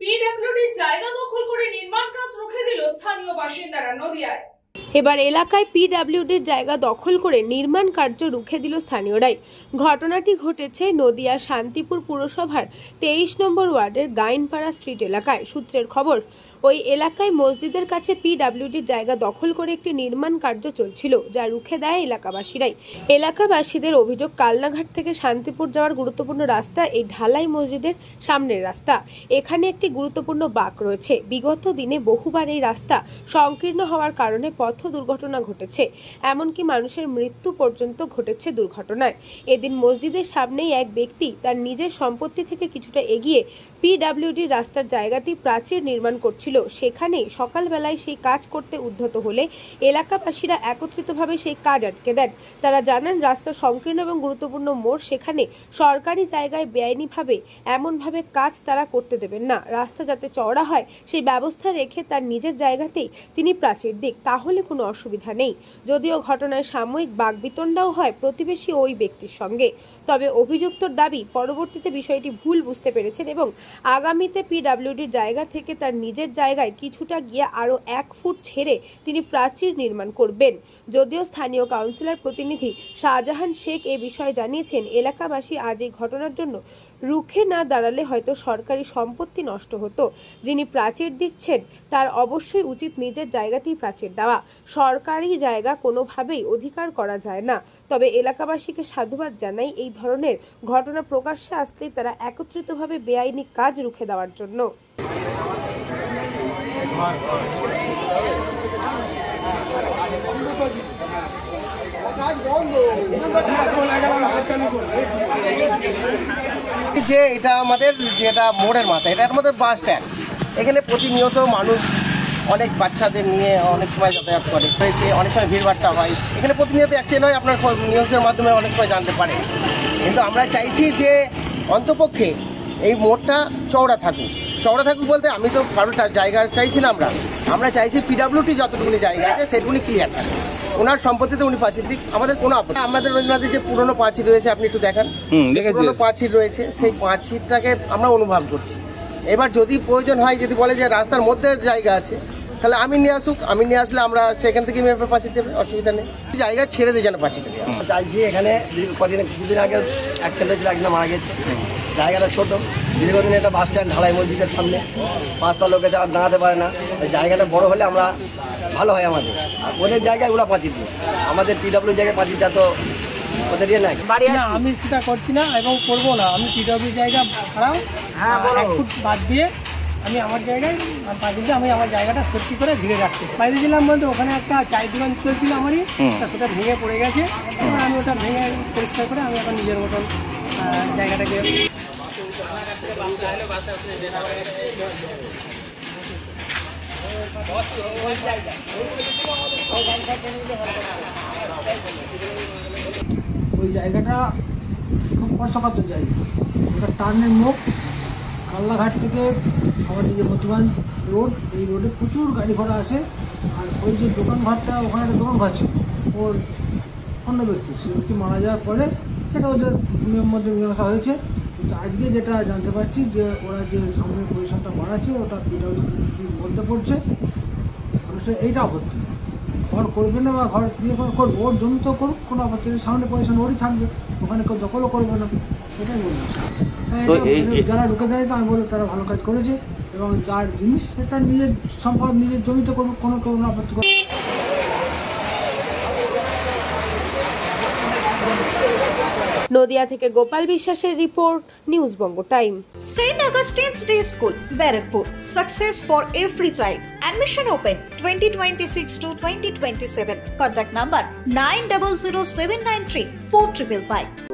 PWD জায়গা দখল করে নির্মাণ কাজ রুখে দিল স্থানীয় বাসিন্দারা নদিয়ায়। এবার এলাকায় পিডব্লিউডির জায়গা দখল করে নির্মাণ কার্য রুখে দিল স্থানীয়রাই। ঘটনাটি ঘটেছে নদিয়া শান্তিপুর পুরসভার 23 নম্বর ওয়ার্ডের গাইনপাড়া স্ট্রিট এলাকায়। সূত্রের খবর, ওই এলাকায় মসজিদের কাছে পিডব্লিউডির জায়গা দখল করে একটি নির্মাণ কার্য চলছিল, যা রুখে দেয় এলাকাবাসীরাই। এলাকাবাসীদের অভিযোগ, কালনাঘাট থেকে শান্তিপুর যাওয়ার গুরুত্বপূর্ণ রাস্তা এই ঢালাই মসজিদের সামনের রাস্তা। এখানে একটি গুরুত্বপূর্ণ বাঁক রয়েছে। বিগত দিনে বহুবার এই রাস্তা সংকীর্ণ হওয়ার কারণে পথ দুর্ঘটনা ঘটেছে, এমনকি মানুষের মৃত্যু পর্যন্ত ঘটেছে দুর্ঘটনায়। এদিন মসজিদের সামনেই এক ব্যক্তি তার নিজের সম্পত্তি থেকে কিছুটা এগিয়ে পিডব্লিউডি রাস্তার জায়গাতেই প্রাচীর নির্মাণ করছিল। সেখানে সকালবেলায় সেই কাজ করতে উদ্যত হলে এলাকাবাসীরা একত্রিতভাবে সেই কাজ আটকে দেন। তারা জানান, রাস্তা সংকীর্ণ এবং গুরুত্বপূর্ণ মোড়, সেখানে সরকারি জায়গায় বেআইনিভাবে এমনভাবে কাজ তারা করতে দেবেন না। রাস্তা যাতে চওড়া হয় সেই ব্যবস্থা রেখে তার নিজের জায়গাতেই তিনি প্রাচীর দিক, তাহলে কোনো অসুবিধা নেই। যদিও ঘটনায় সাময়িক বাকবিতণ্ডাও হয় প্রতিবেশী ওই ব্যক্তির সঙ্গে, তবে অভিযুক্তর দাবি পরবর্তীতে বিষয়টি ভুল বুঝতে পেরেছেন এবং আগামীতে পিডব্লিউডির জায়গা থেকে তার নিজের জায়গায় কিছুটা গিয়ে আরও 1 ফুট ছেড়ে তিনি প্রাচীর নির্মাণ করবেন। যদিও স্থানীয় কাউন্সিলর প্রতিনিধি শাহজাহান শেখ এ বিষয়ে জানিয়েছেন, এলাকাবাসী আজ এই ঘটনার জন্য রুখে না দাঁড়ালে হয়তো সরকারি সম্পত্তি নষ্ট হতো। যিনি প্রাচীর দিচ্ছেন তার অবশ্যই উচিত নিজের জায়গাতেই প্রাচীর দেওয়া। সরকারি জায়গা কোনোভাবেই অধিকার করা যায় না। তবে এলাকাবাসীকে সাধুবাদ জানাই এই ধরনের ঘটনা প্রকাশ্যে আসলেই তারা একত্রিতভাবে বেআইনি কাজ রুখে দেওয়ার জন্য। যে এটা আমাদের যেটা মোড়ের মাথা, এটা আমাদের বাস স্ট্যান্ড। এখানে প্রতিনিয়ত মানুষ অনেক বাচ্চাদের নিয়ে অনেক সময় যাতায়াত করে হয়েছে, অনেক সময় ভিড়ভাট্টা হয়। এখানে প্রতিনিয়ত অ্যাক্সিডেন্ট হয়, আপনার নিউজের মাধ্যমে অনেক সময় জানতে পারেন। কিন্তু আমরা চাইছি যে অন্তপক্ষে এই মোড়টা চওড়া থাকুক। চওড়া থাকুক বলতে আমি তো কারোর জায়গা চাইছি না, আমরা চাইছি পিডব্লিউডি যতটুকুনি জায়গা আছে সেটুকুনি ক্লিয়ার থাকে। ওনার সম্পত্তিতে উনি প্রাচীর দিক, আমাদের কোনো আপত্তি। আমাদের রবীন্দ্রনাথের যে পুরনো পাঁচিল রয়েছে, আপনি একটু দেখান, পুরনো পাঁচিল রয়েছে, সেই পাঁচিলটাকে আমরা অনুভব করছি। এবার যদি প্রয়োজন হয়, যদি বলে যে রাস্তার মধ্যে জায়গা আছে, তাহলে আমি নিয়ে আসুক, আমি নিয়ে আসলে আমরা সেখান থেকে মেপে পাঁচিল দেবে, অসুবিধা নেই। জায়গা ছেড়ে দিয়ে যেন পাঁচিল দেবে। চাইছি এখানে কিছুদিন আগে অ্যাক্সিডেন্ট হয়েছিল, একজন মারা গেছে। জায়গাটা ছোট, দীর্ঘদিন একটা বাস স্ট্যান্ড ঢালাই মসজিদের সামনে 5টা লোকে দাঁড়াতে পারে না। জায়গাটা বড় হলে আমরা ভালো হয় আমাদের। আর ওদের জায়গায় ওরা পাঁচিল দিই, আমাদের পিডব্লিউ জায়গায় পাঁচিলটা তো ওদের ইয়ে নাই। না, আমি সেটা করছি না এবং করবো না। আমি পিডব্লিউ জায়গা ছাড়াও 1 ফুট বাদ দিয়ে আমি আমার জায়গায় পাঁচিল দিয়ে আমি আমার জায়গাটা সেফটি করে ঘিরে রাখছি। বাইরে দিলাম বলতে ওখানে একটা চায়ের দোকান চলছিল আমারই, সেটা ভেঙে পড়ে গেছে। এবার আমি ওটা ভেঙে পরিষ্কার করে আমি এখন নিজের মতন জায়গাটাকে ওই জায়গাটা খুব কষ্টকাতর জায়গা। ওটা টার্নের মুখ, কালনাঘাট থেকে আমার নিজের মধ্যগঞ্জ রোড, এই রোডে প্রচুর গাড়ি ঘোড়া আসে। আর ওই যে দোকানঘরটা, ওখানে একটা দোকান ঘর ছিল ওর অন্য ব্যক্তি, সে ব্যক্তি মারা যাওয়ার পরে সেটা ওদের নিয়ম মধ্যে মীমাংসা হয়েছে। কিন্তু আজকে যেটা জানতে পারছি যে ওরা যে সামনের পজিশনটা বাড়াচ্ছে ওটা পিডব্লিউডির মধ্যে পড়ছে। মানুষের এইটা আপত্তি, ঘর করবে না বা ঘর দিয়ে করবো, ওর জমি তো করুক, কোনো আপত্তি নেই। সামনে পজিশন ওরই থাকবে, ওখানে কেউ দখলও করবে না, সেটাই বলবো। যারা ঢুকে দেয় তো আমি বলবো তারা ভালো কাজ করেছে এবং যার জিনিস সেটা নিজের সম্পদ নিজের জমিতে করবে, কোনো কেউ আপত্তি করবে। নদিয়া থেকে গোপাল বিশ্বাসের report, news Banga time. St. Augustine's Day School, Barrackpur. Success for every child. Admission open 2026 to 2027. Contact number 900793 4555.